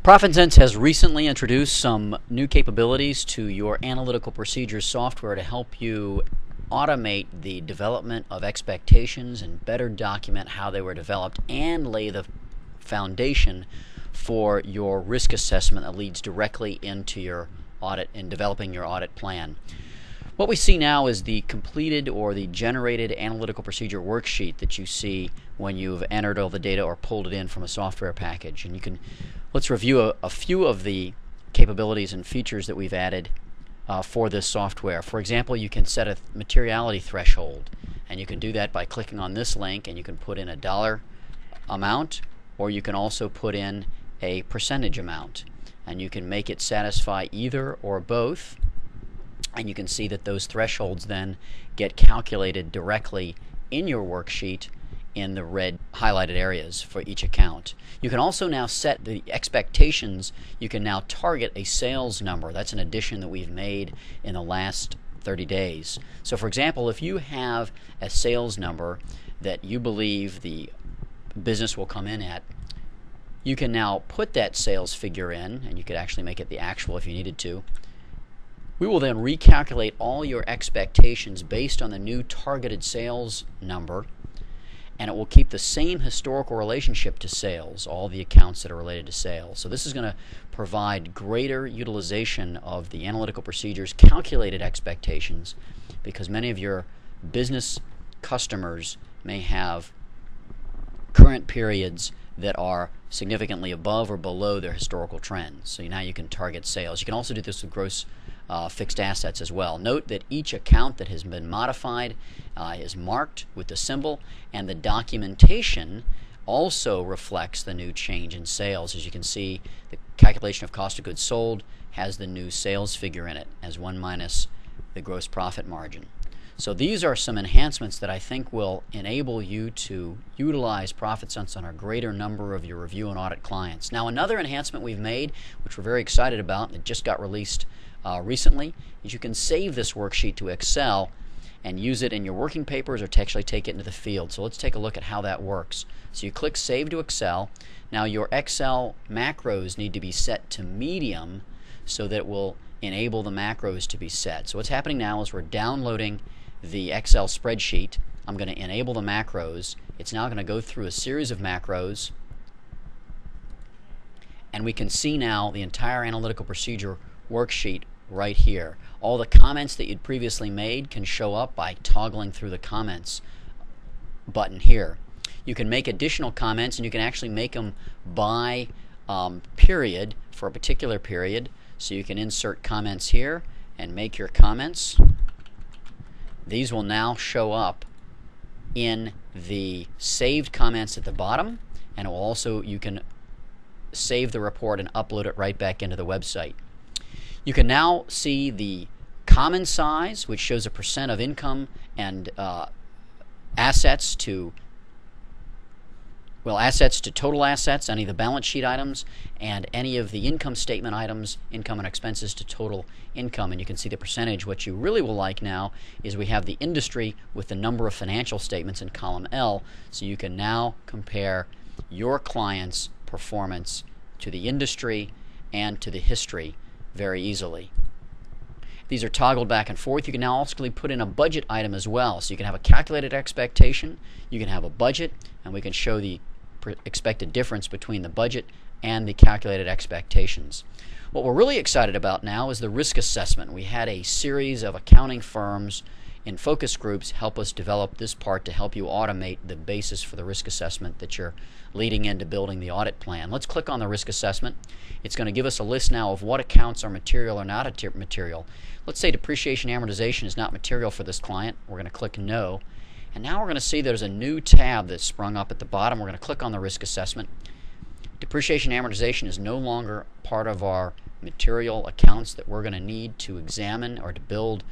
ProfitSense has recently introduced some new capabilities to your analytical procedures software to help you automate the development of expectations and better document how they were developed and lay the foundation for your risk assessment that leads directly into your audit and developing your audit plan. What we see now is the completed or the generated analytical procedure worksheet that you see when you've entered all the data or pulled it in from a software package. And let's review a few of the capabilities and features that we've added for this software. For example, you can set a materiality threshold, and you can do that by clicking on this link, and you can put in a dollar amount, or you can also put in a percentage amount, and you can make it satisfy either or both. And you can see that those thresholds then get calculated directly in your worksheet in the red highlighted areas for each account. You can also now set the expectations. You can now target a sales number. That's an addition that we've made in the last 30 days. So for example, if you have a sales number that you believe the business will come in at, you can now put that sales figure in, and you could actually make it the actual if you needed to. We will then recalculate all your expectations based on the new targeted sales number, and it will keep the same historical relationship to sales, all the accounts that are related to sales. So this is going to provide greater utilization of the analytical procedures calculated expectations, because many of your business customers may have current periods that are significantly above or below their historical trends. So now you can target sales. You can also do this with gross fixed assets as well. Note that each account that has been modified is marked with the symbol, and the documentation also reflects the new change in sales. As you can see, the calculation of cost of goods sold has the new sales figure in it as 1 minus the gross profit margin. So these are some enhancements that I think will enable you to utilize ProfitSense on a greater number of your review and audit clients. Now, another enhancement we've made, which we're very excited about, and it just got released recently, is you can save this worksheet to Excel and use it in your working papers or to actually take it into the field. So let's take a look at how that works. So you click Save to Excel. Now your Excel macros need to be set to medium so that it will enable the macros to be set. So what's happening now is we're downloading the Excel spreadsheet. I'm going to enable the macros. It's now going to go through a series of macros, and we can see now the entire analytical procedure worksheet right here. All the comments that you'd previously made can show up by toggling through the comments button here. You can make additional comments, and you can actually make them by period for a particular period. So you can insert comments here and make your comments. These will now show up in the saved comments at the bottom, and it will also, you can save the report and upload it right back into the website. You can now see the common size, which shows a percent of income and assets to total assets, any of the balance sheet items, and any of the income statement items, income and expenses to total income. And you can see the percentage. What you really will like now is we have the industry with the number of financial statements in column L, so you can now compare your client's performance to the industry and to the history very easily. These are toggled back and forth. You can now also put in a budget item as well. So you can have a calculated expectation, you can have a budget, and we can show the expected difference between the budget and the calculated expectations. What we're really excited about now is the risk assessment. We had a series of accounting firms in focus groups help us develop this part to help you automate the basis for the risk assessment that you're leading into building the audit plan. Let's click on the risk assessment. It's going to give us a list now of what accounts are material or not material. Let's say depreciation amortization is not material for this client. We're going to click No. And now we're going to see there's a new tab that's sprung up at the bottom. We're going to click on the risk assessment. Depreciation amortization is no longer part of our material accounts that we're going to need to examine or to build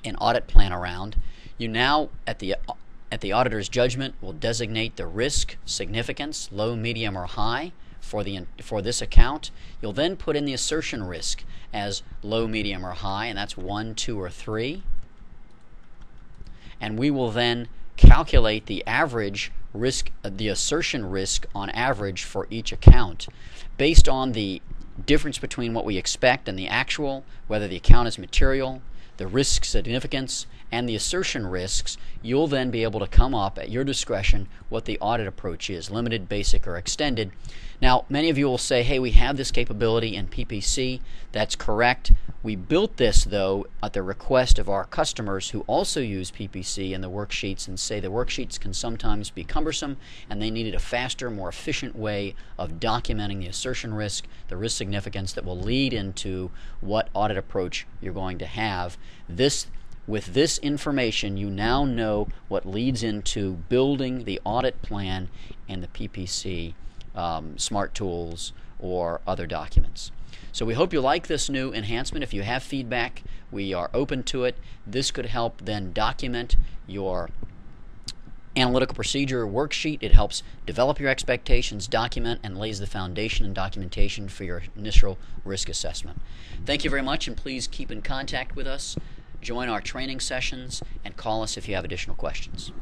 an audit plan around. You now, at the auditor's judgment, will designate the risk significance, low, medium, or high for this account. You'll then put in the assertion risk as low, medium, or high, and that's 1, 2, or 3. And we will then calculate the average risk, the assertion risk on average for each account based on the difference between what we expect and the actual, whether the account is material, the risk significance, and the assertion risks. You'll then be able to come up at your discretion what the audit approach is, limited, basic, or extended. Now, many of you will say, hey, we have this capability in PPC. That's correct. We built this, though, at the request of our customers who also use PPC in the worksheets and say the worksheets can sometimes be cumbersome and they needed a faster, more efficient way of documenting the assertion risk, the risk significance that will lead into what audit approach you're going to have. With this information, you now know what leads into building the audit plan and the PPC smart tools or other documents. So we hope you like this new enhancement. If you have feedback, we are open to it. This could help then document your analytical procedure worksheet. It helps develop your expectations, document, and lays the foundation and documentation for your initial risk assessment. Thank you very much, and please keep in contact with us. Join our training sessions and call us if you have additional questions.